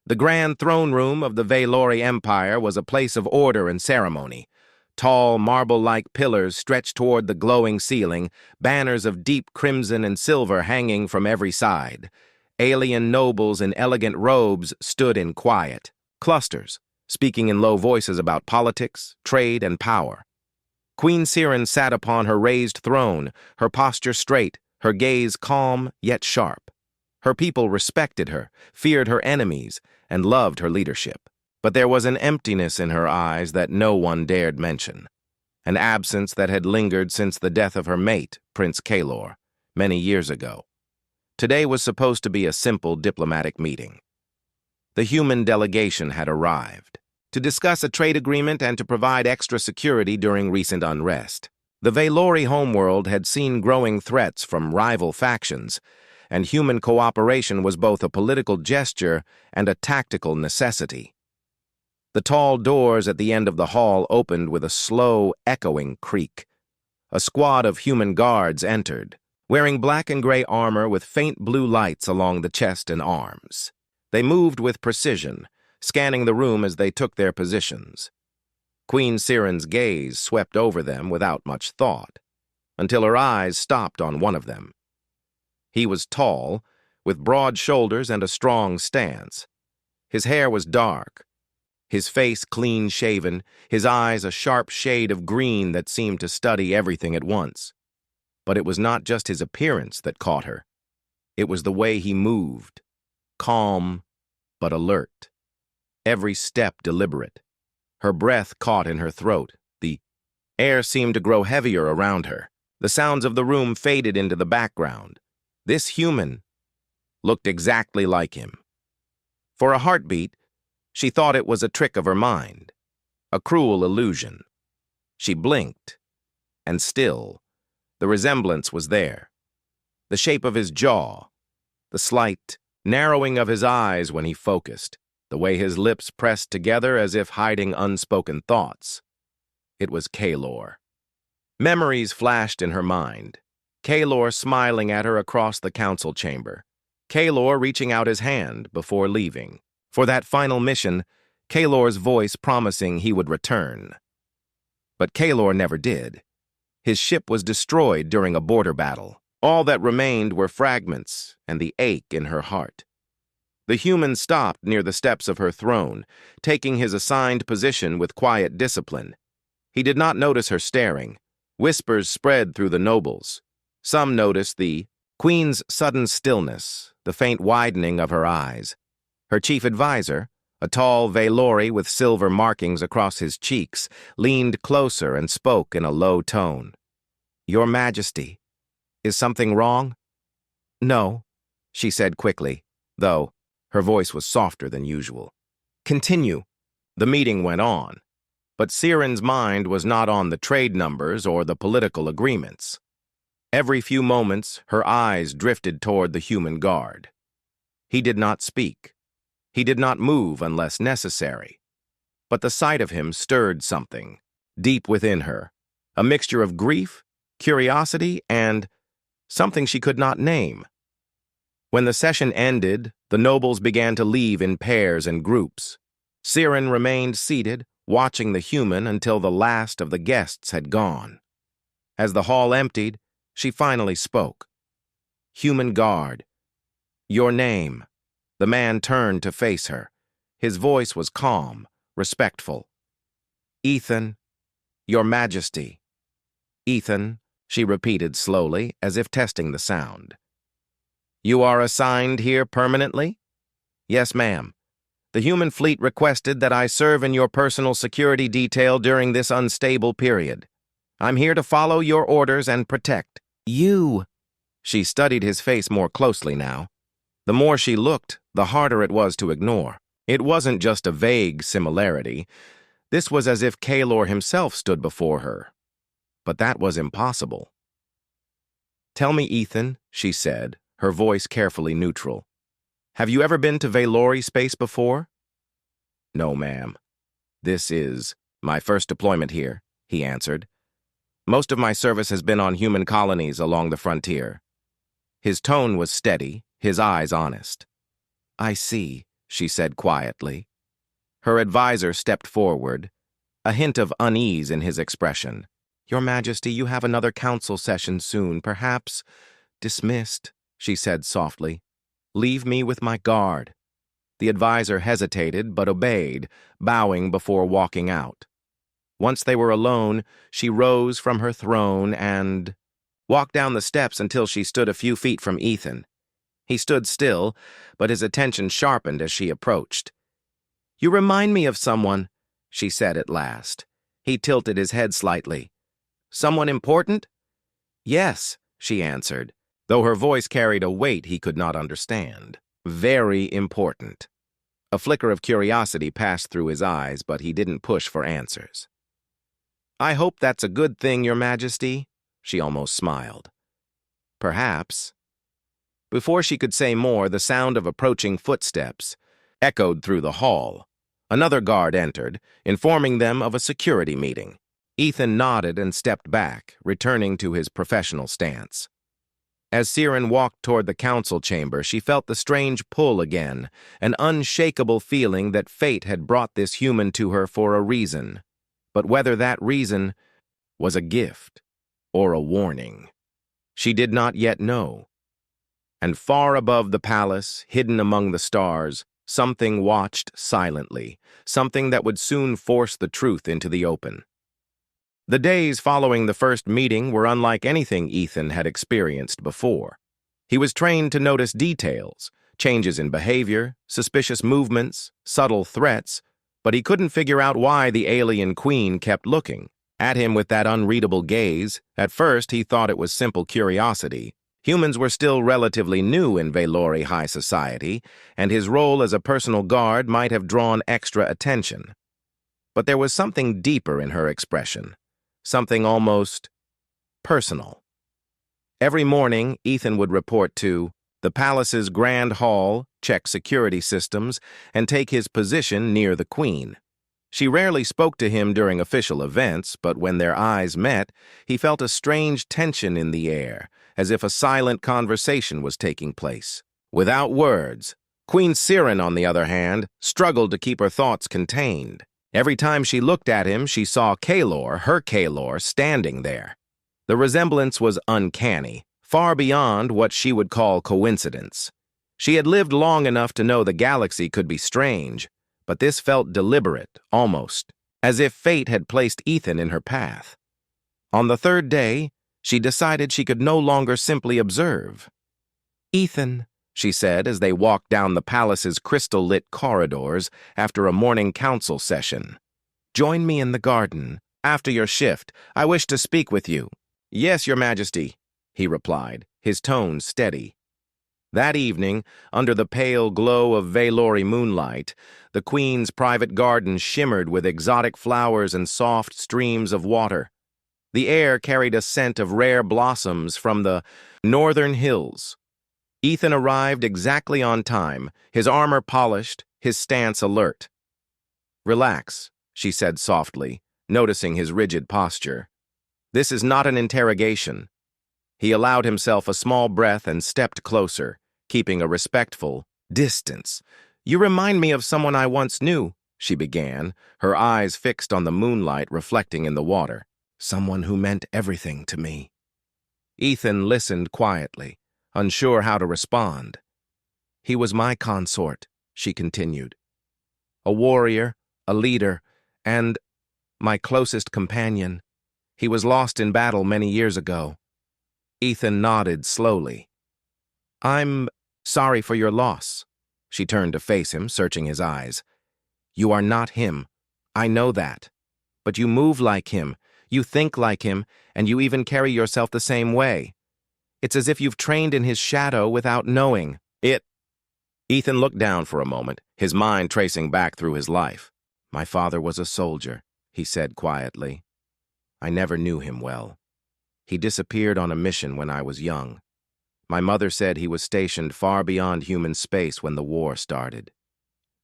The grand throne room of the Valori Empire was a place of order and ceremony. Tall, marble-like pillars stretched toward the glowing ceiling, banners of deep crimson and silver hanging from every side. Alien nobles in elegant robes stood in quiet clusters, speaking in low voices about politics, trade, and power. Queen Siren sat upon her raised throne, her posture straight, her gaze calm yet sharp. Her people respected her, feared her enemies, and loved her leadership. But there was an emptiness in her eyes that no one dared mention, an absence that had lingered since the death of her mate, Prince Kalor, many years ago. Today was supposed to be a simple diplomatic meeting. The human delegation had arrived to discuss a trade agreement and to provide extra security during recent unrest. The Valori homeworld had seen growing threats from rival factions, and human cooperation was both a political gesture and a tactical necessity. The tall doors at the end of the hall opened with a slow, echoing creak. A squad of human guards entered, wearing black and gray armor with faint blue lights along the chest and arms. They moved with precision, scanning the room as they took their positions. Queen Siren's gaze swept over them without much thought, until her eyes stopped on one of them. He was tall, with broad shoulders and a strong stance. His hair was dark, his face clean-shaven, his eyes a sharp shade of green that seemed to study everything at once. But it was not just his appearance that caught her. It was the way he moved, calm but alert, every step deliberate. Her breath caught in her throat. The air seemed to grow heavier around her. The sounds of the room faded into the background. This human looked exactly like him. For a heartbeat, she thought it was a trick of her mind, a cruel illusion. She blinked, and still, the resemblance was there. The shape of his jaw, the slight narrowing of his eyes when he focused, the way his lips pressed together as if hiding unspoken thoughts. It was Kalor. Memories flashed in her mind. Kalor smiling at her across the council chamber. Kalor reaching out his hand before leaving. For that final mission, Kalor's voice promising he would return. But Kalor never did. His ship was destroyed during a border battle. All that remained were fragments and the ache in her heart. The human stopped near the steps of her throne, taking his assigned position with quiet discipline. He did not notice her staring. Whispers spread through the nobles. Some noticed the queen's sudden stillness, the faint widening of her eyes. Her chief advisor, a tall Valori with silver markings across his cheeks, leaned closer and spoke in a low tone. "Your Majesty, is something wrong?" "No," she said quickly, though her voice was softer than usual. "Continue." The meeting went on, but Siren's mind was not on the trade numbers or the political agreements. Every few moments, her eyes drifted toward the human guard. He did not speak. He did not move unless necessary. But the sight of him stirred something, deep within her, a mixture of grief, curiosity, and something she could not name. When the session ended, the nobles began to leave in pairs and groups. Siren remained seated, watching the human until the last of the guests had gone. As the hall emptied, she finally spoke. "Human guard, your name." The man turned to face her. His voice was calm, respectful. "Ethan, your Majesty." "Ethan," she repeated slowly, as if testing the sound. "You are assigned here permanently?" "Yes, ma'am. The human fleet requested that I serve in your personal security detail during this unstable period. I'm here to follow your orders and protect you." She studied his face more closely now. The more she looked, the harder it was to ignore. It wasn't just a vague similarity. This was as if Kalor himself stood before her. But that was impossible. "Tell me, Ethan," she said, her voice carefully neutral. "Have you ever been to Valori space before?" "No, ma'am. This is my first deployment here," he answered. "Most of my service has been on human colonies along the frontier." His tone was steady, his eyes honest. "I see. she said quietly. Her advisor stepped forward, a hint of unease in his expression. Your Majesty, you have another council session soon, perhaps dismissed, she said softly. Leave me with my guard. The advisor hesitated but obeyed, bowing before walking out. Once they were alone, she rose from her throne and walked down the steps until she stood a few feet from Ethan. He stood still, but his attention sharpened as she approached. You remind me of someone, she said at last. He tilted his head slightly. Someone important? Yes, she answered, though her voice carried a weight he could not understand. Very important. A flicker of curiosity passed through his eyes, but he didn't push for answers. I hope that's a good thing, Your Majesty, she almost smiled. Perhaps. Before she could say more, the sound of approaching footsteps echoed through the hall. Another guard entered, informing them of a security meeting. Ethan nodded and stepped back, returning to his professional stance. As Siren walked toward the council chamber, she felt the strange pull again, an unshakable feeling that fate had brought this human to her for a reason. But whether that reason was a gift or a warning, she did not yet know. And far above the palace, hidden among the stars, something watched silently, something that would soon force the truth into the open. The days following the first meeting were unlike anything Ethan had experienced before. He was trained to notice details, changes in behavior, suspicious movements, subtle threats, but he couldn't figure out why the alien queen kept looking at him with that unreadable gaze. At first, he thought it was simple curiosity. Humans were still relatively new in Veilori high society, and his role as a personal guard might have drawn extra attention. But there was something deeper in her expression, something almost personal. Every morning, Ethan would report to the palace's grand hall, check security systems, and take his position near the queen. She rarely spoke to him during official events, but when their eyes met, he felt a strange tension in the air, as if a silent conversation was taking place. Without words, Queen Siren, on the other hand, struggled to keep her thoughts contained. Every time she looked at him, she saw Kaelor, her Kaelor, standing there. The resemblance was uncanny, far beyond what she would call coincidence. She had lived long enough to know the galaxy could be strange, but this felt deliberate, almost, as if fate had placed Ethan in her path. On the third day, she decided she could no longer simply observe. Ethan, she said as they walked down the palace's crystal-lit corridors after a morning council session. Join me in the garden. After your shift, I wish to speak with you. Yes, Your Majesty, he replied, his tone steady. That evening, under the pale glow of Veilori moonlight, the queen's private garden shimmered with exotic flowers and soft streams of water. The air carried a scent of rare blossoms from the northern hills. Ethan arrived exactly on time, his armor polished, his stance alert. Relax, she said softly, noticing his rigid posture. This is not an interrogation. He allowed himself a small breath and stepped closer, keeping a respectful distance. You remind me of someone I once knew, she began, her eyes fixed on the moonlight reflecting in the water. Someone who meant everything to me. Ethan listened quietly, unsure how to respond. He was my consort, she continued. A warrior, a leader, and my closest companion. He was lost in battle many years ago. Ethan nodded slowly. I'm sorry for your loss. She turned to face him, searching his eyes. You are not him. I know that. But you move like him, you think like him, and you even carry yourself the same way. It's as if you've trained in his shadow without knowing it. Ethan looked down for a moment, his mind tracing back through his life. My father was a soldier, he said quietly. I never knew him well. He disappeared on a mission when I was young. My mother said he was stationed far beyond human space when the war started.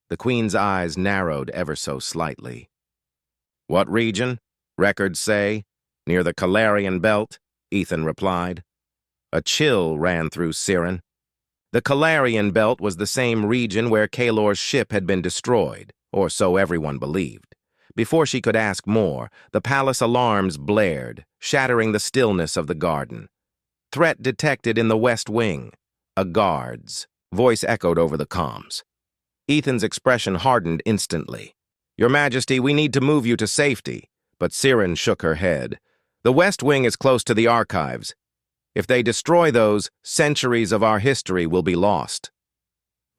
The Queen's eyes narrowed ever so slightly. What region? Records say. Near the Calarian belt, Ethan replied. A chill ran through Siren. The Calarian Belt was the same region where Kalor's ship had been destroyed, or so everyone believed. Before she could ask more, the palace alarms blared, shattering the stillness of the garden. Threat detected in the West Wing. A guard's voice echoed over the comms. Ethan's expression hardened instantly. "Your Majesty, we need to move you to safety." But Siren shook her head. "The West Wing is close to the archives. If they destroy those, centuries of our history will be lost."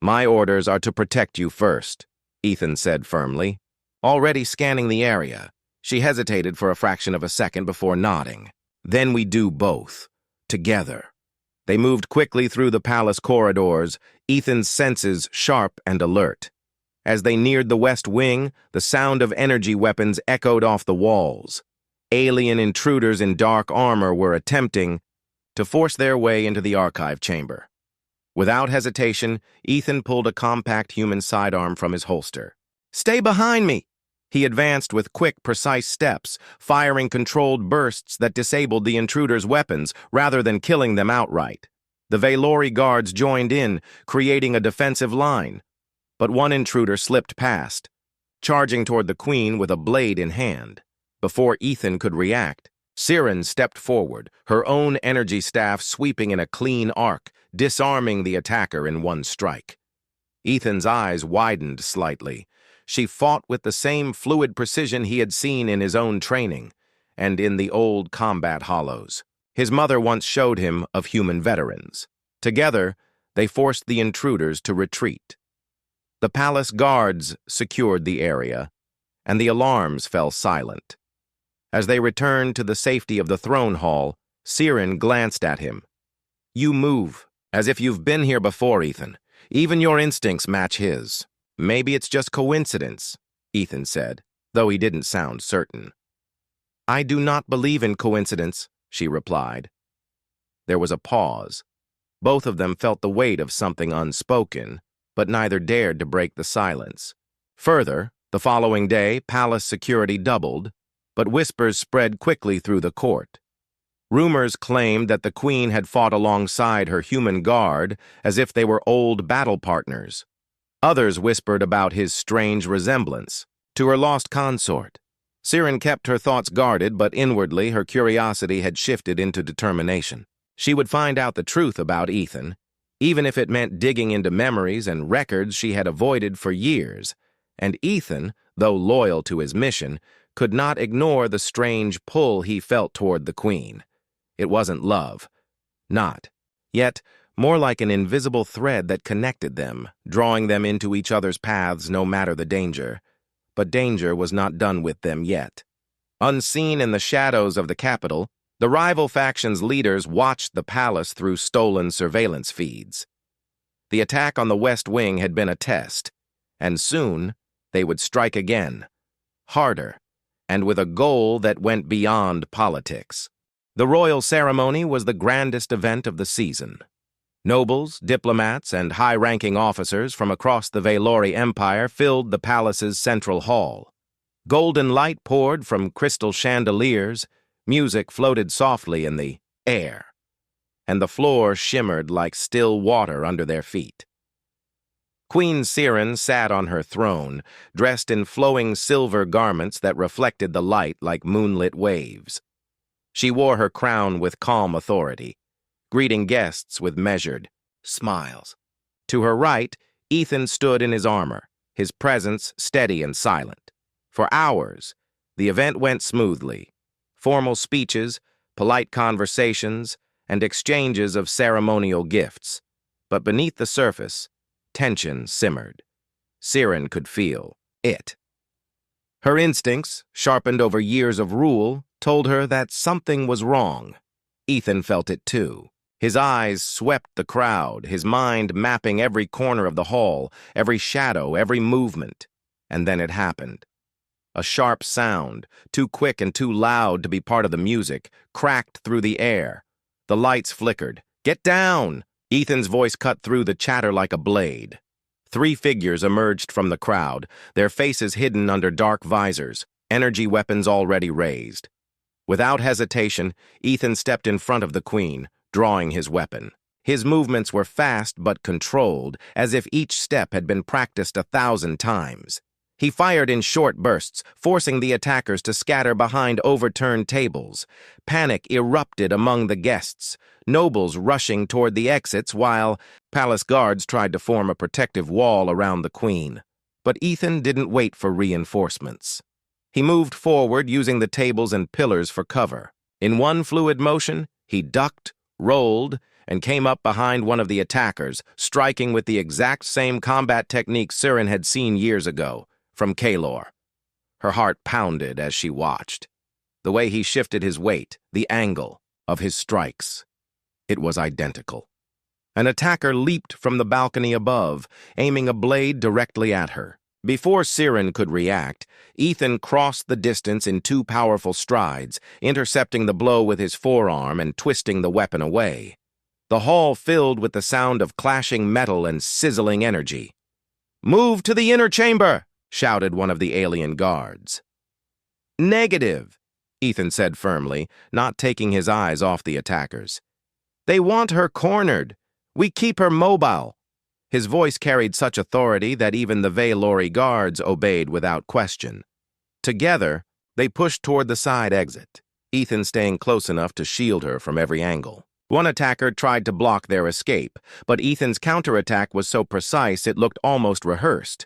"My orders are to protect you first," Ethan said firmly. Already scanning the area, she hesitated for a fraction of a second before nodding. "Then we do both. Together." They moved quickly through the palace corridors, Ethan's senses sharp and alert. As they neared the West Wing, the sound of energy weapons echoed off the walls. Alien intruders in dark armor were attempting to force their way into the archive chamber. Without hesitation, Ethan pulled a compact human sidearm from his holster. "Stay behind me!" He advanced with quick, precise steps, firing controlled bursts that disabled the intruders' weapons rather than killing them outright. The Veilori guards joined in, creating a defensive line. But one intruder slipped past, charging toward the Queen with a blade in hand. Before Ethan could react, Siren stepped forward, her own energy staff sweeping in a clean arc, disarming the attacker in one strike. Ethan's eyes widened slightly. She fought with the same fluid precision he had seen in his own training and in the old combat hollows his mother once showed him of human veterans. Together, they forced the intruders to retreat. The palace guards secured the area, and the alarms fell silent. As they returned to the safety of the throne hall, Siren glanced at him. "You move, as if you've been here before, Ethan. Even your instincts match his." "Maybe it's just coincidence," Ethan said, though he didn't sound certain. "I do not believe in coincidence," she replied. There was a pause. Both of them felt the weight of something unspoken, but neither dared to break the silence. Further, the following day, palace security doubled, but whispers spread quickly through the court. Rumors claimed that the Queen had fought alongside her human guard as if they were old battle partners. Others whispered about his strange resemblance to her lost consort. Siren kept her thoughts guarded, but inwardly her curiosity had shifted into determination. She would find out the truth about Ethan, even if it meant digging into memories and records she had avoided for years. And Ethan, though loyal to his mission, could not ignore the strange pull he felt toward the Queen. It wasn't love. Not. Yet, more like an invisible thread that connected them, drawing them into each other's paths no matter the danger. But danger was not done with them yet. Unseen in the shadows of the capital, the rival faction's leaders watched the palace through stolen surveillance feeds. The attack on the West Wing had been a test, and soon they would strike again, harder, and with a goal that went beyond politics. The royal ceremony was the grandest event of the season. Nobles, diplomats, and high-ranking officers from across the Veilori Empire filled the palace's central hall. Golden light poured from crystal chandeliers, music floated softly in the air, and the floor shimmered like still water under their feet. Queen Siren sat on her throne, dressed in flowing silver garments that reflected the light like moonlit waves. She wore her crown with calm authority, greeting guests with measured smiles. To her right, Ethan stood in his armor, his presence steady and silent. For hours, the event went smoothly. Formal speeches, polite conversations, and exchanges of ceremonial gifts. But beneath the surface, tension simmered. Siren could feel it. Her instincts, sharpened over years of rule, told her that something was wrong. Ethan felt it too. His eyes swept the crowd, his mind mapping every corner of the hall, every shadow, every movement. And then it happened. A sharp sound, too quick and too loud to be part of the music, cracked through the air. The lights flickered. "Get down!" Ethan's voice cut through the chatter like a blade. 3 figures emerged from the crowd, their faces hidden under dark visors, energy weapons already raised. Without hesitation, Ethan stepped in front of the Queen, drawing his weapon. His movements were fast but controlled, as if each step had been practiced 1,000 times. He fired in short bursts, forcing the attackers to scatter behind overturned tables. Panic erupted among the guests, nobles rushing toward the exits while palace guards tried to form a protective wall around the queen. But Ethan didn't wait for reinforcements. He moved forward using the tables and pillars for cover. In one fluid motion, he ducked, rolled, and came up behind one of the attackers, striking with the exact same combat technique Siren had seen years ago from Kaelor. Her heart pounded as she watched. The way he shifted his weight, the angle of his strikes. It was identical. An attacker leaped from the balcony above, aiming a blade directly at her. Before Siren could react, Ethan crossed the distance in 2 powerful strides, intercepting the blow with his forearm and twisting the weapon away. The hall filled with the sound of clashing metal and sizzling energy. "Move to the inner chamber!" shouted one of the alien guards. "Negative," Ethan said firmly, not taking his eyes off the attackers. "They want her cornered. We keep her mobile." His voice carried such authority that even the Veilori guards obeyed without question. Together, they pushed toward the side exit, Ethan staying close enough to shield her from every angle. One attacker tried to block their escape, but Ethan's counterattack was so precise it looked almost rehearsed.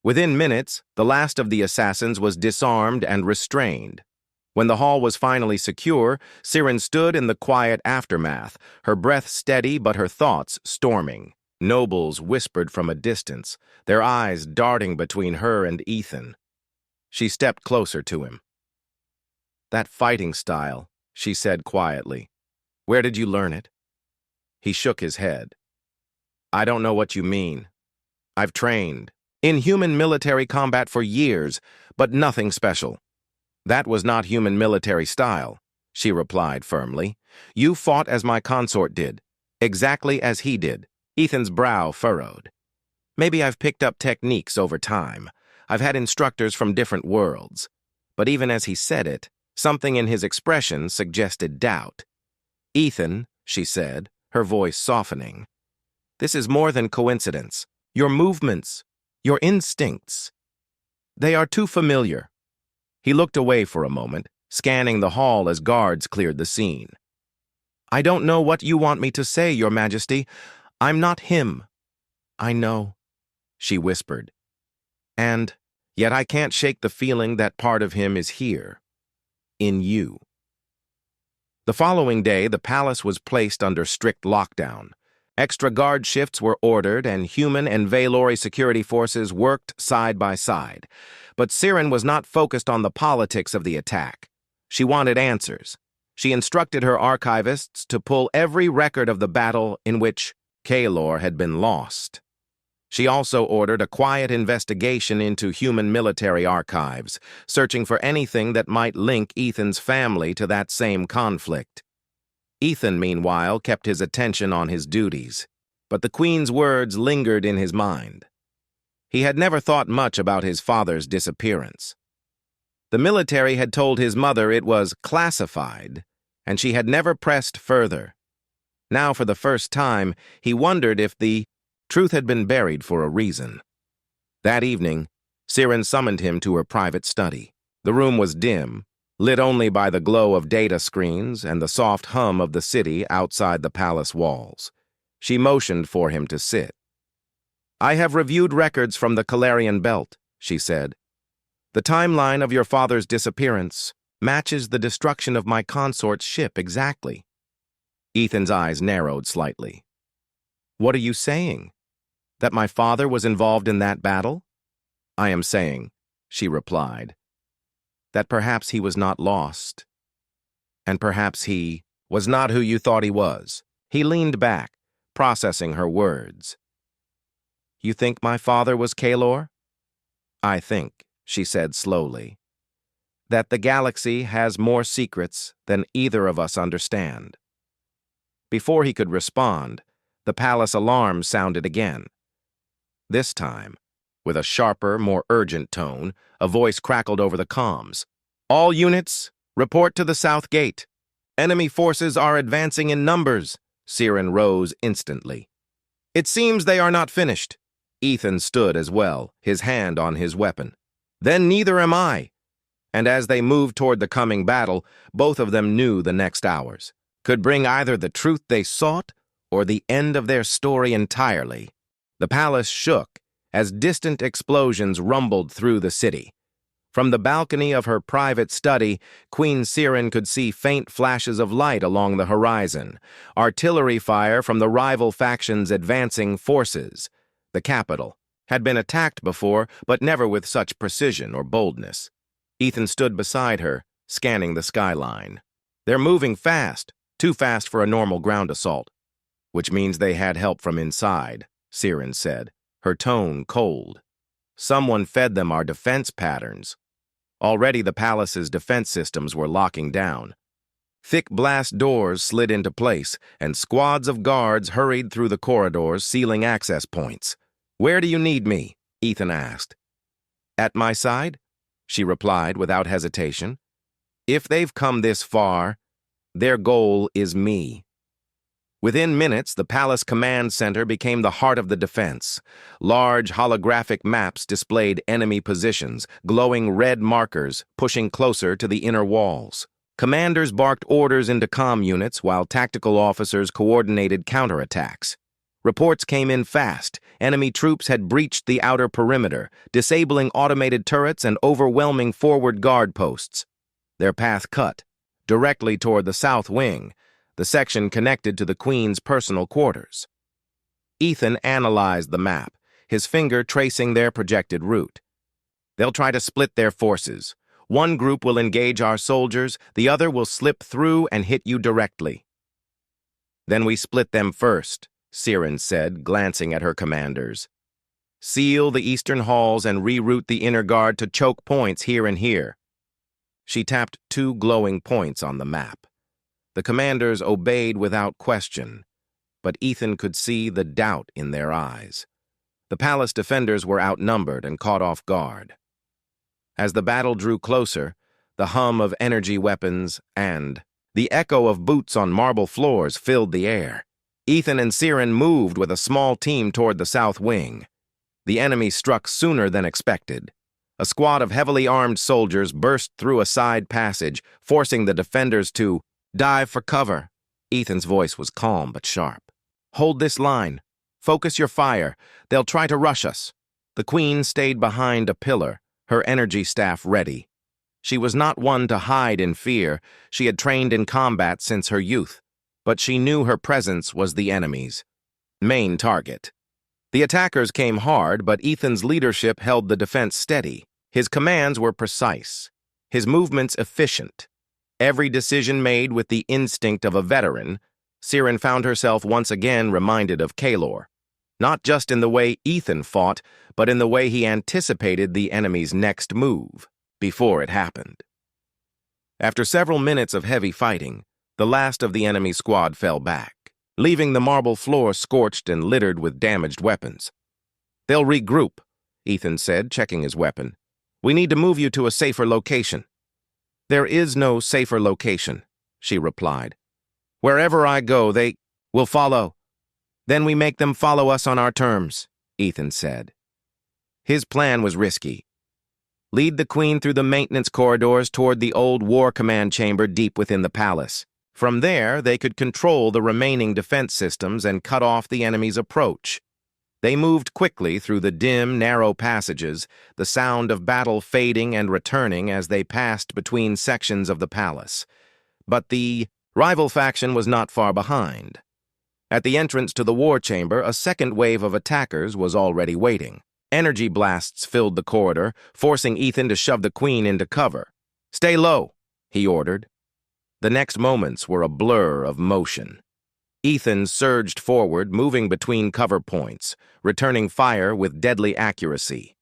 Within minutes, the last of the assassins was disarmed and restrained. When the hall was finally secure, Siren stood in the quiet aftermath, her breath steady but her thoughts storming. Nobles whispered from a distance, their eyes darting between her and Ethan. She stepped closer to him. "That fighting style," she said quietly. "Where did you learn it?" He shook his head. "I don't know what you mean. I've trained in human military combat for years, but nothing special." "That was not human military style," she replied firmly. "You fought as my consort did, exactly as he did." Ethan's brow furrowed. "Maybe I've picked up techniques over time. I've had instructors from different worlds." But even as he said it, something in his expression suggested doubt. "Ethan," she said, her voice softening, "this is more than coincidence. Your movements, your instincts, they are too familiar." He looked away for a moment, scanning the hall as guards cleared the scene. "I don't know what you want me to say, Your Majesty. I'm not him." "I know," she whispered. "And yet I can't shake the feeling that part of him is here, in you." The following day, the palace was placed under strict lockdown. Extra guard shifts were ordered, and human and Veilori security forces worked side by side. But Siren was not focused on the politics of the attack. She wanted answers. She instructed her archivists to pull every record of the battle in which Kaelor had been lost. She also ordered a quiet investigation into human military archives, searching for anything that might link Ethan's family to that same conflict. Ethan, meanwhile, kept his attention on his duties, but the Queen's words lingered in his mind. He had never thought much about his father's disappearance. The military had told his mother it was classified, and she had never pressed further. Now, for the first time, he wondered if the truth had been buried for a reason. That evening, Siren summoned him to her private study. The room was dim, lit only by the glow of data screens and the soft hum of the city outside the palace walls. She motioned for him to sit. "I have reviewed records from the Calarian Belt," she said. "The timeline of your father's disappearance matches the destruction of my consort's ship exactly." Ethan's eyes narrowed slightly. "What are you saying? That my father was involved in that battle?" "I am saying," she replied, "that perhaps he was not lost. And perhaps he was not who you thought he was." He leaned back, processing her words. "You think my father was Kaelor?" "I think," she said slowly, "that the galaxy has more secrets than either of us understand." Before he could respond, the palace alarm sounded again. This time, with a sharper, more urgent tone, a voice crackled over the comms. "All units, report to the south gate. Enemy forces are advancing in numbers. Siren rose instantly. It seems they are not finished. Ethan stood as well, his hand on his weapon. Then neither am I. And as they moved toward the coming battle, both of them knew the next hours could bring either the truth they sought or the end of their story entirely. The palace shook as distant explosions rumbled through the city. From the balcony of her private study, Queen Siren could see faint flashes of light along the horizon, artillery fire from the rival factions' advancing forces. The capital had been attacked before, but never with such precision or boldness. Ethan stood beside her, scanning the skyline. They're moving fast, too fast for a normal ground assault. Which means they had help from inside, Siren said, her tone cold. Someone fed them our defense patterns. Already the palace's defense systems were locking down. Thick blast doors slid into place, and squads of guards hurried through the corridors, sealing access points. "Where do you need me?" Ethan asked. "At my side," she replied without hesitation. "If they've come this far, their goal is me." Within minutes, the palace command center became the heart of the defense. Large holographic maps displayed enemy positions, glowing red markers pushing closer to the inner walls. Commanders barked orders into comm units while tactical officers coordinated counterattacks. Reports came in fast. Enemy troops had breached the outer perimeter, disabling automated turrets and overwhelming forward guard posts. Their path cut directly toward the south wing, the section connected to the Queen's personal quarters. Ethan analyzed the map, his finger tracing their projected route. They'll try to split their forces. One group will engage our soldiers, the other will slip through and hit you directly. Then we split them first, Siren said, glancing at her commanders. Seal the eastern halls and reroute the inner guard to choke points here and here. She tapped 2 glowing points on the map. The commanders obeyed without question, but Ethan could see the doubt in their eyes. The palace defenders were outnumbered and caught off guard. As the battle drew closer, the hum of energy weapons and the echo of boots on marble floors filled the air. Ethan and Siren moved with a small team toward the south wing. The enemy struck sooner than expected. A squad of heavily armed soldiers burst through a side passage, forcing the defenders to dive for cover. Ethan's voice was calm but sharp. "Hold this line. Focus your fire. They'll try to rush us." The Queen stayed behind a pillar, her energy staff ready. She was not one to hide in fear. She had trained in combat since her youth, but she knew her presence was the enemy's main target. The attackers came hard, but Ethan's leadership held the defense steady. His commands were precise, his movements efficient. Every decision made with the instinct of a veteran. Siren found herself once again reminded of Kalor, not just in the way Ethan fought, but in the way he anticipated the enemy's next move, before it happened. After several minutes of heavy fighting, the last of the enemy squad fell back, leaving the marble floor scorched and littered with damaged weapons. "They'll regroup," Ethan said, checking his weapon. "We need to move you to a safer location." "There is no safer location," she replied. "Wherever I go, they will follow." "Then we make them follow us on our terms," Ethan said. His plan was risky. Lead the Queen through the maintenance corridors toward the old war command chamber deep within the palace. From there, they could control the remaining defense systems and cut off the enemy's approach. They moved quickly through the dim, narrow passages, the sound of battle fading and returning as they passed between sections of the palace. But the rival faction was not far behind. At the entrance to the war chamber, a second wave of attackers was already waiting. Energy blasts filled the corridor, forcing Ethan to shove the Queen into cover. "Stay low," he ordered. The next moments were a blur of motion. Ethan surged forward, moving between cover points, returning fire with deadly accuracy.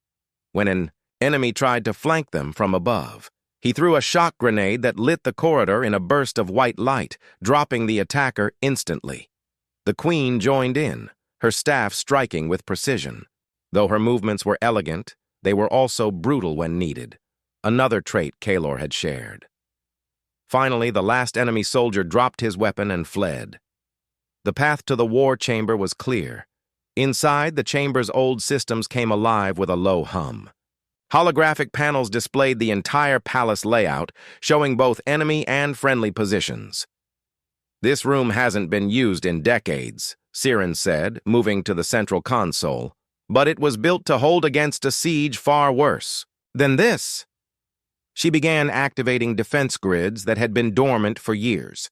When an enemy tried to flank them from above, he threw a shock grenade that lit the corridor in a burst of white light, dropping the attacker instantly. The Queen joined in, her staff striking with precision. Though her movements were elegant, they were also brutal when needed, another trait Kalor had shared. Finally, the last enemy soldier dropped his weapon and fled. The path to the war chamber was clear. Inside, the chamber's old systems came alive with a low hum. Holographic panels displayed the entire palace layout, showing both enemy and friendly positions. "This room hasn't been used in decades," Siren said, moving to the central console. "But it was built to hold against a siege far worse than this." She began activating defense grids that had been dormant for years.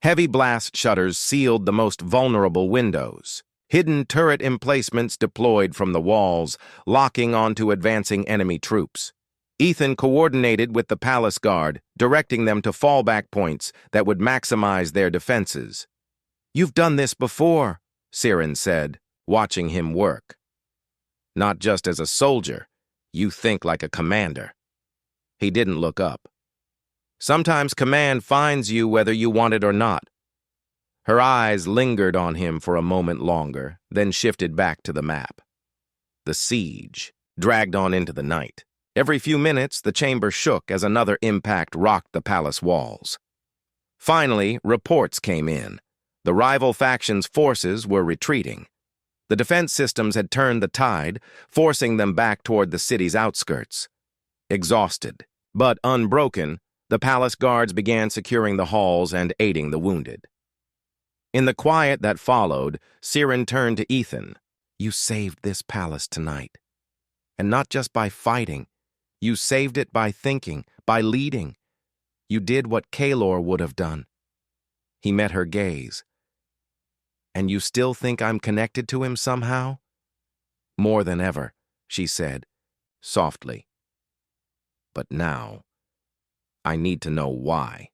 Heavy blast shutters sealed the most vulnerable windows. Hidden turret emplacements deployed from the walls, locking onto advancing enemy troops. Ethan coordinated with the palace guard, directing them to fallback points that would maximize their defenses. "You've done this before," Siren said, watching him work. "Not just as a soldier, you think like a commander." He didn't look up. "Sometimes command finds you whether you want it or not." Her eyes lingered on him for a moment longer, then shifted back to the map. The siege dragged on into the night. Every few minutes, the chamber shook as another impact rocked the palace walls. Finally, reports came in. The rival factions' forces were retreating. The defense systems had turned the tide, forcing them back toward the city's outskirts. Exhausted, but unbroken, the palace guards began securing the halls and aiding the wounded. In the quiet that followed, Siren turned to Ethan. "You saved this palace tonight. And not just by fighting. You saved it by thinking, by leading. You did what Kaelor would have done." He met her gaze. "And you still think I'm connected to him somehow?" "More than ever," she said, softly. "But now, I need to know why."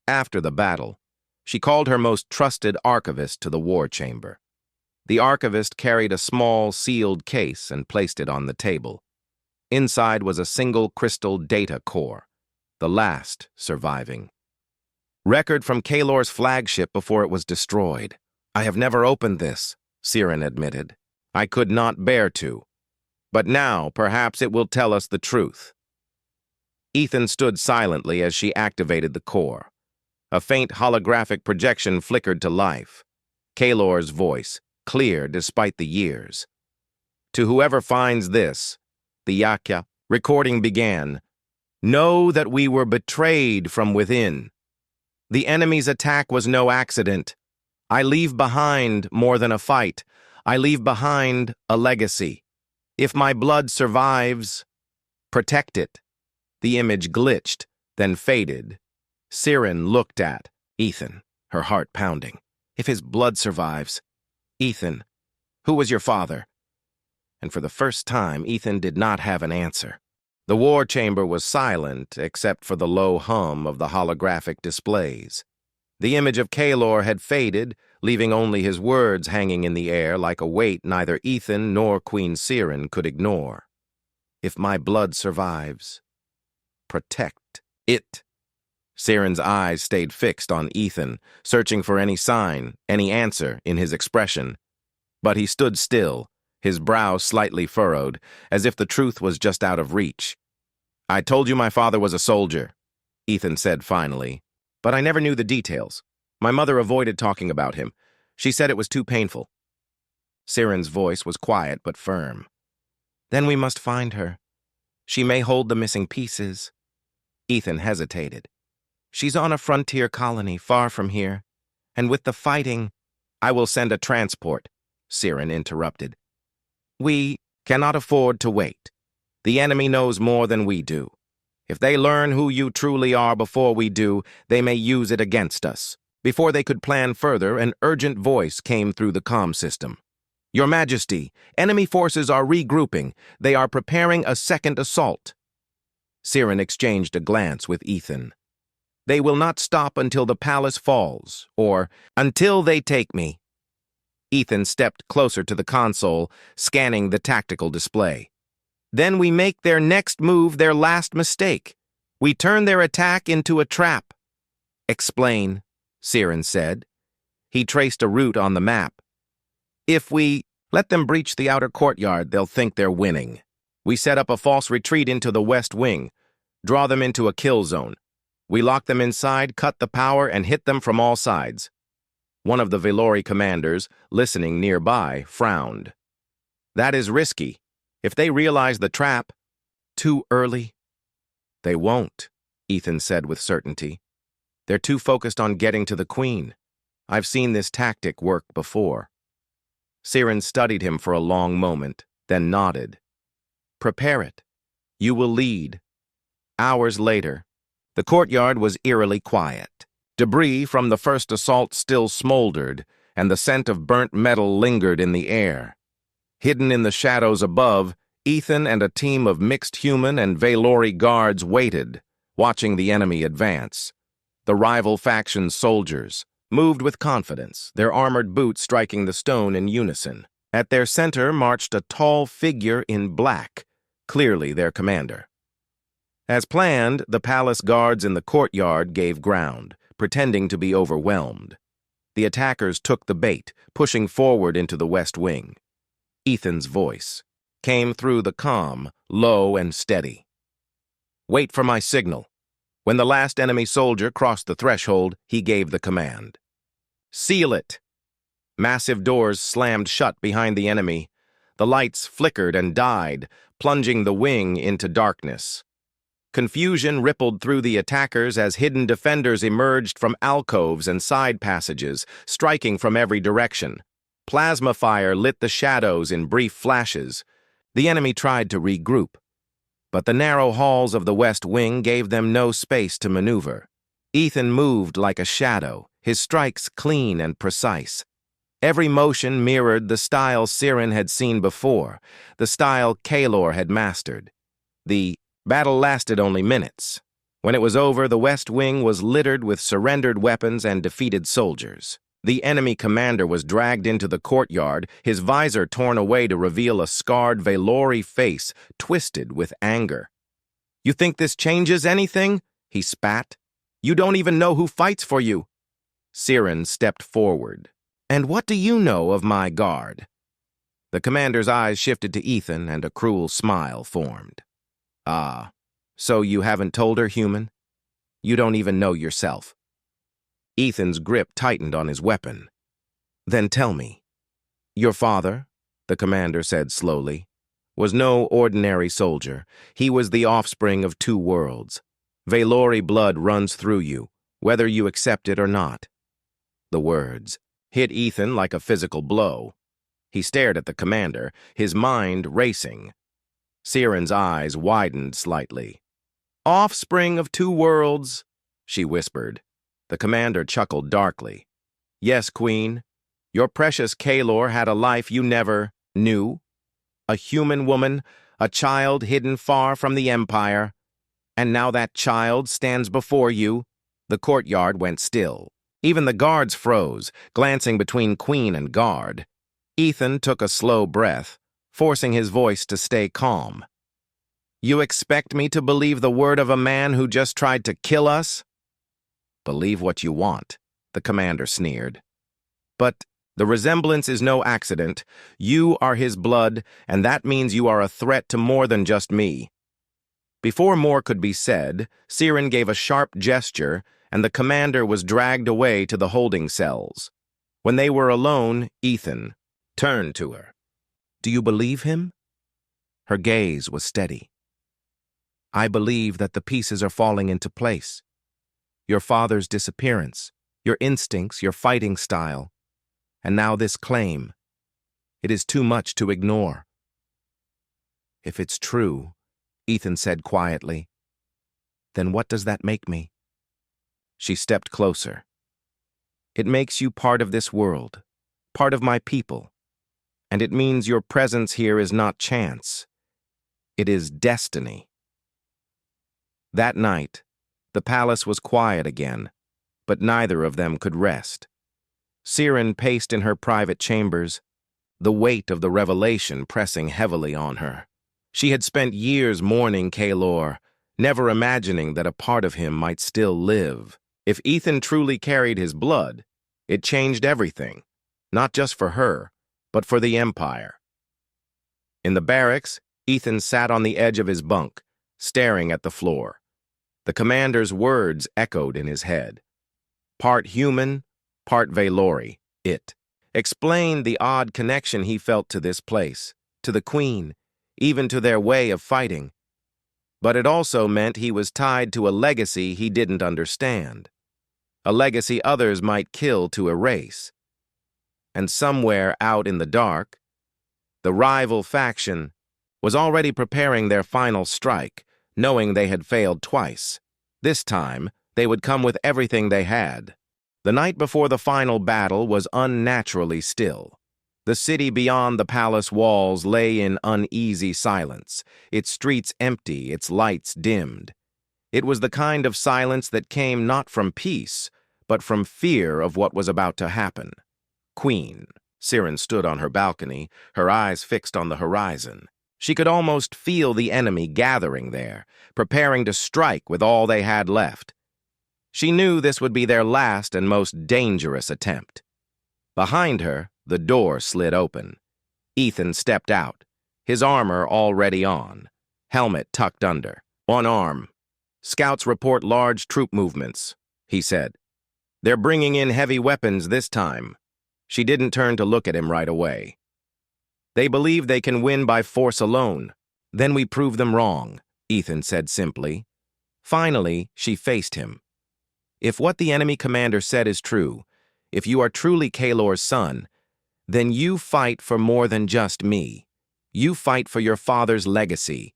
After the battle, she called her most trusted archivist to the war chamber. The archivist carried a small, sealed case and placed it on the table. Inside was a single crystal data core, the last surviving. Record from Kaelor's flagship before it was destroyed. "I have never opened this," Siren admitted. "I could not bear to. But now, perhaps it will tell us the truth." Ethan stood silently as she activated the core. A faint holographic projection flickered to life. Kaelor's voice, clear despite the years. "To whoever finds this," the Yakya recording began, "know that we were betrayed from within. The enemy's attack was no accident. I leave behind more than a fight. I leave behind a legacy. If my blood survives, protect it." The image glitched, then faded. Siren looked at Ethan, her heart pounding. "If his blood survives. Ethan, who was your father?" And for the first time, Ethan did not have an answer. The war chamber was silent, except for the low hum of the holographic displays. The image of Kaelor had faded, leaving only his words hanging in the air like a weight neither Ethan nor Queen Siren could ignore. "If my blood survives, protect it." Siren's eyes stayed fixed on Ethan, searching for any sign, any answer in his expression. But he stood still, his brow slightly furrowed, as if the truth was just out of reach. "I told you my father was a soldier," Ethan said finally, "but I never knew the details. My mother avoided talking about him. She said it was too painful." Siren's voice was quiet but firm. "Then we must find her. She may hold the missing pieces." Ethan hesitated. "She's on a frontier colony far from here, and with the fighting—" "I will send a transport," Siren interrupted. "We cannot afford to wait. The enemy knows more than we do. If they learn who you truly are before we do, they may use it against us." Before they could plan further, an urgent voice came through the comm system. "Your Majesty, enemy forces are regrouping. They are preparing a second assault." Siren exchanged a glance with Ethan. "They will not stop until the palace falls, or until they take me." Ethan stepped closer to the console, scanning the tactical display. "Then we make their next move their last mistake. We turn their attack into a trap." "Explain," Siren said. He traced a route on the map. "If we let them breach the outer courtyard, they'll think they're winning. We set up a false retreat into the west wing, draw them into a kill zone. We lock them inside, cut the power, and hit them from all sides. One of the Velori commanders, listening nearby, frowned. That is risky. If they realize the trap, too early? They won't, Ethan said with certainty. They're too focused on getting to the Queen. I've seen this tactic work before. Siren studied him for a long moment, then nodded. Prepare it. You will lead. Hours later, the courtyard was eerily quiet. Debris from the first assault still smoldered, and the scent of burnt metal lingered in the air. Hidden in the shadows above, Ethan and a team of mixed human and Velori guards waited, watching the enemy advance. The rival faction's soldiers moved with confidence, their armored boots striking the stone in unison. At their center marched a tall figure in black, clearly their commander. As planned, the palace guards in the courtyard gave ground, pretending to be overwhelmed. The attackers took the bait, pushing forward into the west wing. Ethan's voice came through the comm, low and steady. Wait for my signal. When the last enemy soldier crossed the threshold, he gave the command. Seal it! Massive doors slammed shut behind the enemy. The lights flickered and died, plunging the wing into darkness. Confusion rippled through the attackers as hidden defenders emerged from alcoves and side passages, striking from every direction. Plasma fire lit the shadows in brief flashes. The enemy tried to regroup, but the narrow halls of the west wing gave them no space to maneuver. Ethan moved like a shadow, his strikes clean and precise. Every motion mirrored the style Siren had seen before, the style Kaelor had mastered. The battle lasted only minutes. When it was over, the west wing was littered with surrendered weapons and defeated soldiers. The enemy commander was dragged into the courtyard, his visor torn away to reveal a scarred Velori face, twisted with anger. You think this changes anything? He spat. You don't even know who fights for you. Siren stepped forward. And what do you know of my guard? The commander's eyes shifted to Ethan, and a cruel smile formed. Ah, so you haven't told her, human? You don't even know yourself. Ethan's grip tightened on his weapon. Then tell me. Your father, the commander said slowly, was no ordinary soldier. He was the offspring of two worlds. Velori blood runs through you, whether you accept it or not. The words hit Ethan like a physical blow. He stared at the commander, his mind racing. Siren's eyes widened slightly. Offspring of two worlds, she whispered. The commander chuckled darkly. Yes, Queen, your precious Kaelor had a life you never knew. A human woman, a child hidden far from the Empire. And now that child stands before you. The courtyard went still. Even the guards froze, glancing between Queen and guard. Ethan took a slow breath, forcing his voice to stay calm. You expect me to believe the word of a man who just tried to kill us? Believe what you want, the commander sneered. But the resemblance is no accident. You are his blood, and that means you are a threat to more than just me. Before more could be said, Siren gave a sharp gesture, and the commander was dragged away to the holding cells. When they were alone, Ethan turned to her. Do you believe him? Her gaze was steady. I believe that the pieces are falling into place. Your father's disappearance, your instincts, your fighting style, and now this claim. It is too much to ignore. If it's true, Ethan said quietly, then what does that make me? She stepped closer. It makes you part of this world, part of my people, and it means your presence here is not chance. It is destiny. That night, the palace was quiet again, but neither of them could rest. Siren paced in her private chambers, the weight of the revelation pressing heavily on her. She had spent years mourning Kaelor, never imagining that a part of him might still live. If Ethan truly carried his blood, it changed everything, not just for her, but for the Empire. In the barracks, Ethan sat on the edge of his bunk, staring at the floor. The commander's words echoed in his head. Part human, part Valori, it. Explained the odd connection he felt to this place, to the Queen, even to their way of fighting. But it also meant he was tied to a legacy he didn't understand. A legacy others might kill to erase. And somewhere out in the dark, the rival faction was already preparing their final strike, knowing they had failed twice. This time, they would come with everything they had. The night before the final battle was unnaturally still. The city beyond the palace walls lay in uneasy silence, its streets empty, its lights dimmed. It was the kind of silence that came not from peace, but from fear of what was about to happen. Queen. Siren stood on her balcony, her eyes fixed on the horizon. She could almost feel the enemy gathering there, preparing to strike with all they had left. She knew this would be their last and most dangerous attempt. Behind her, the door slid open. Ethan stepped out, his armor already on, helmet tucked under, one arm. "Scouts report large troop movements," he said. "They're bringing in heavy weapons this time." She didn't turn to look at him right away. "They believe they can win by force alone. Then we prove them wrong," Ethan said simply. Finally, she faced him. "If what the enemy commander said is true, if you are truly Kalor's son, then you fight for more than just me. You fight for your father's legacy."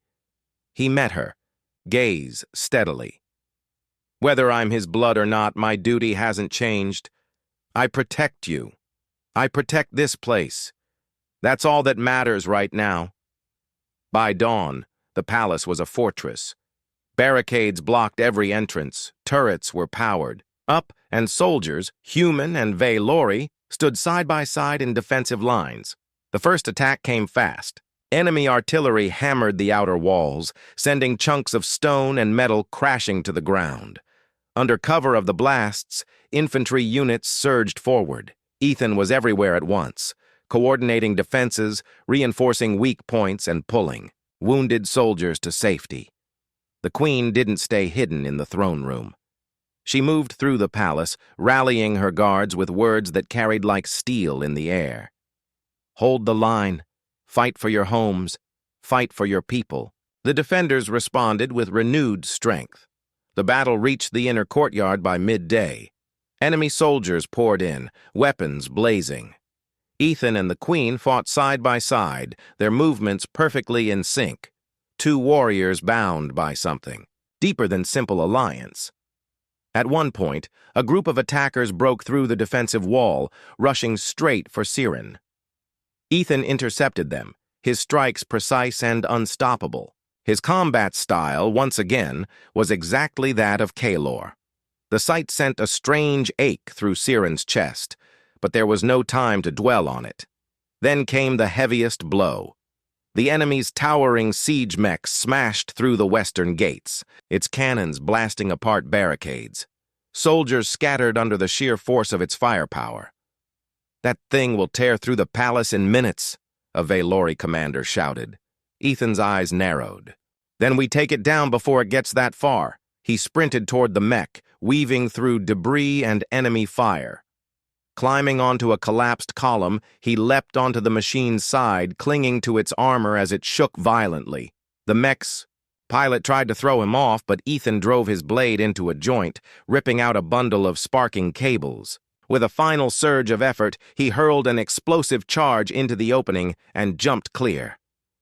He met her, gaze steadily. "Whether I'm his blood or not, my duty hasn't changed. I protect you. I protect this place. That's all that matters right now." By dawn, the palace was a fortress. Barricades blocked every entrance, turrets were powered up, and soldiers, human and Valori, stood side by side in defensive lines. The first attack came fast. Enemy artillery hammered the outer walls, sending chunks of stone and metal crashing to the ground. Under cover of the blasts, infantry units surged forward. Ethan was everywhere at once, coordinating defenses, reinforcing weak points, and pulling wounded soldiers to safety. The Queen didn't stay hidden in the throne room. She moved through the palace, rallying her guards with words that carried like steel in the air. "Hold the line. Fight for your homes. Fight for your people." The defenders responded with renewed strength. The battle reached the inner courtyard by midday. Enemy soldiers poured in, weapons blazing. Ethan and the Queen fought side by side, their movements perfectly in sync. Two warriors bound by something, deeper than simple alliance. At one point, a group of attackers broke through the defensive wall, rushing straight for Siren. Ethan intercepted them, his strikes precise and unstoppable. His combat style, once again, was exactly that of Kalor. The sight sent a strange ache through Siren's chest, but there was no time to dwell on it. Then came the heaviest blow. The enemy's towering siege mech smashed through the western gates, its cannons blasting apart barricades. Soldiers scattered under the sheer force of its firepower. "That thing will tear through the palace in minutes," a Valori commander shouted. Ethan's eyes narrowed. "Then we take it down before it gets that far." He sprinted toward the mech, weaving through debris and enemy fire. Climbing onto a collapsed column, he leapt onto the machine's side, clinging to its armor as it shook violently. The mech's pilot tried to throw him off, but Ethan drove his blade into a joint, ripping out a bundle of sparking cables. With a final surge of effort, he hurled an explosive charge into the opening and jumped clear.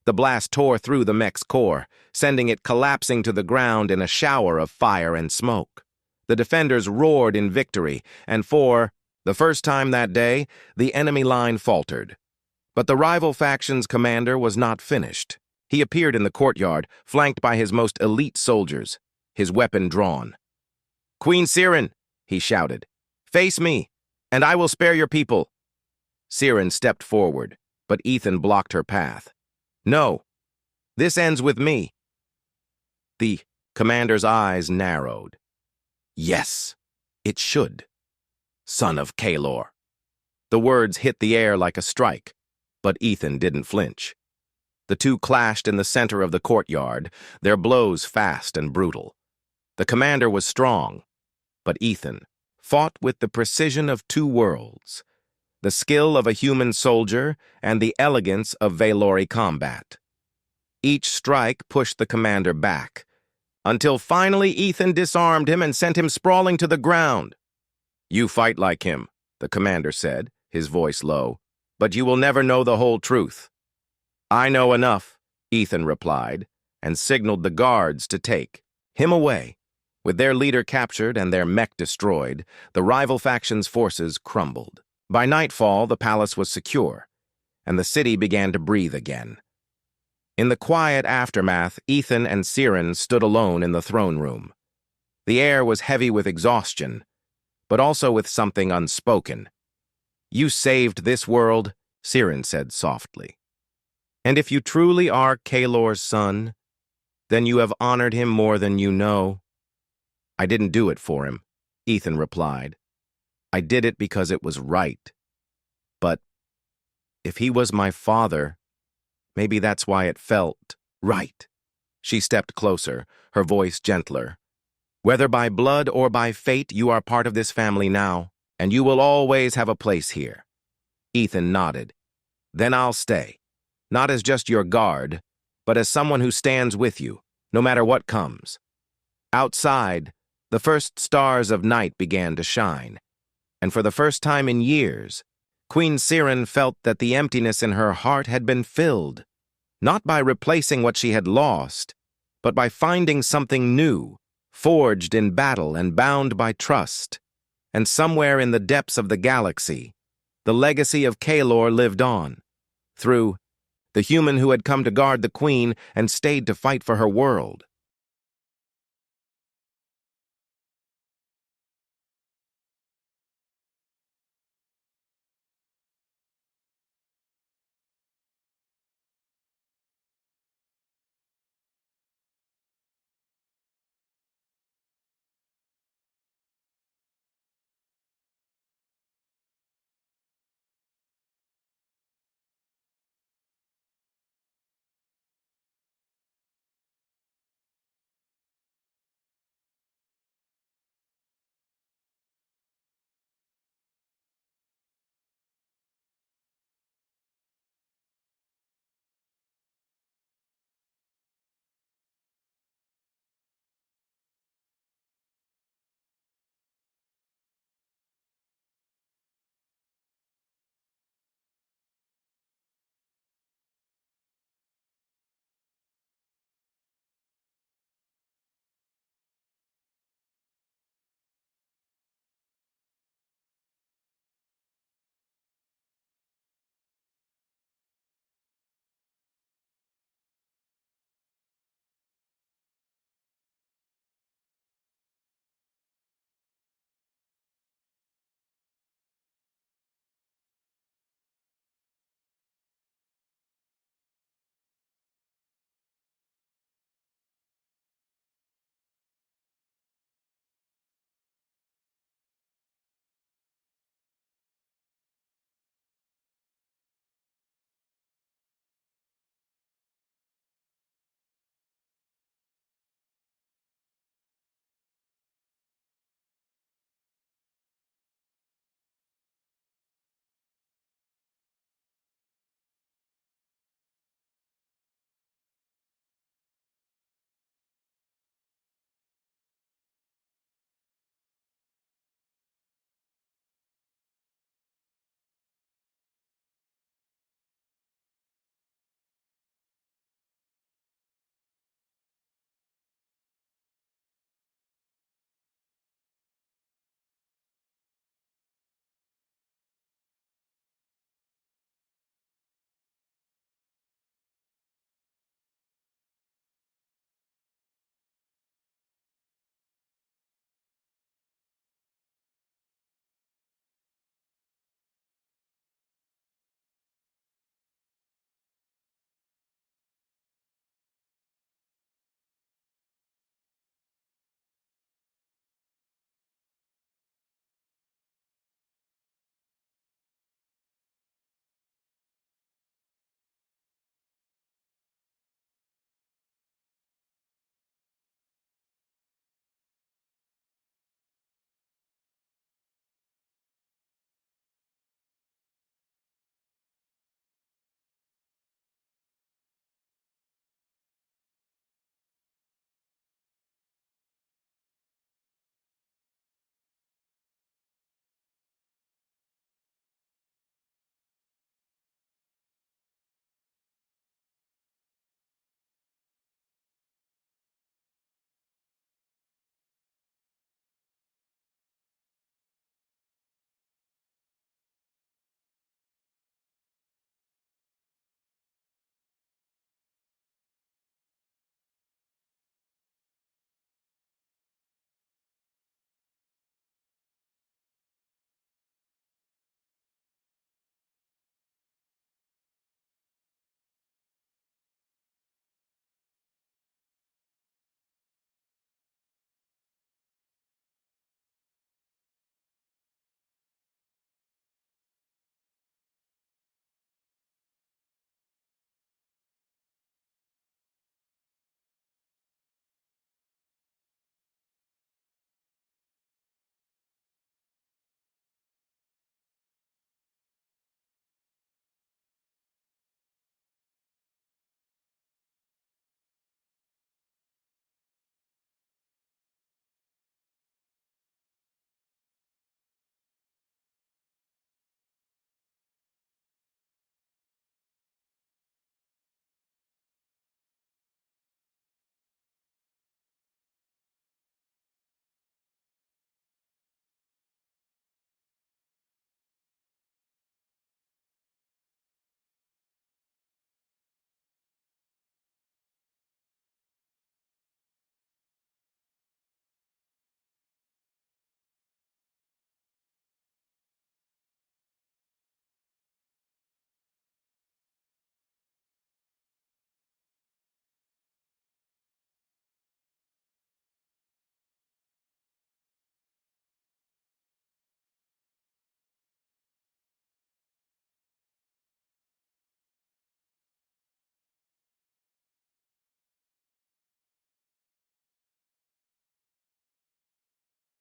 The blast tore through the mech's core, sending it collapsing to the ground in a shower of fire and smoke. The defenders roared in victory, and for the first time that day, the enemy line faltered. But the rival faction's commander was not finished. He appeared in the courtyard, flanked by his most elite soldiers, his weapon drawn. "Queen Siren," he shouted, "face me, and I will spare your people." Siren stepped forward, but Ethan blocked her path. "No, this ends with me." The commander's eyes narrowed. "Yes, it should, son of Kalor." The words hit the air like a strike, but Ethan didn't flinch. The two clashed in the center of the courtyard, their blows fast and brutal. The commander was strong, but Ethan, fought with the precision of two worlds, the skill of a human soldier and the elegance of Valori combat. Each strike pushed the commander back, until finally Ethan disarmed him and sent him sprawling to the ground. "You fight like him," the commander said, his voice low, "but you will never know the whole truth." "I know enough," Ethan replied, and signaled the guards to take him away. With their leader captured and their mech destroyed, the rival faction's forces crumbled. By nightfall, the palace was secure, and the city began to breathe again. In the quiet aftermath, Ethan and Siren stood alone in the throne room. The air was heavy with exhaustion, but also with something unspoken. "You saved this world," Siren said softly. "And if you truly are Kalor's son, then you have honored him more than you know." "I didn't do it for him," Ethan replied. "I did it because it was right. But if he was my father, maybe that's why it felt right." She stepped closer, her voice gentler. "Whether by blood or by fate, you are part of this family now, and you will always have a place here." Ethan nodded. "Then I'll stay, not as just your guard, but as someone who stands with you, no matter what comes." Outside, the first stars of night began to shine, and for the first time in years, Queen Siren felt that the emptiness in her heart had been filled, not by replacing what she had lost, but by finding something new, forged in battle and bound by trust. And somewhere in the depths of the galaxy, the legacy of Kalor lived on, through the human who had come to guard the queen and stayed to fight for her world.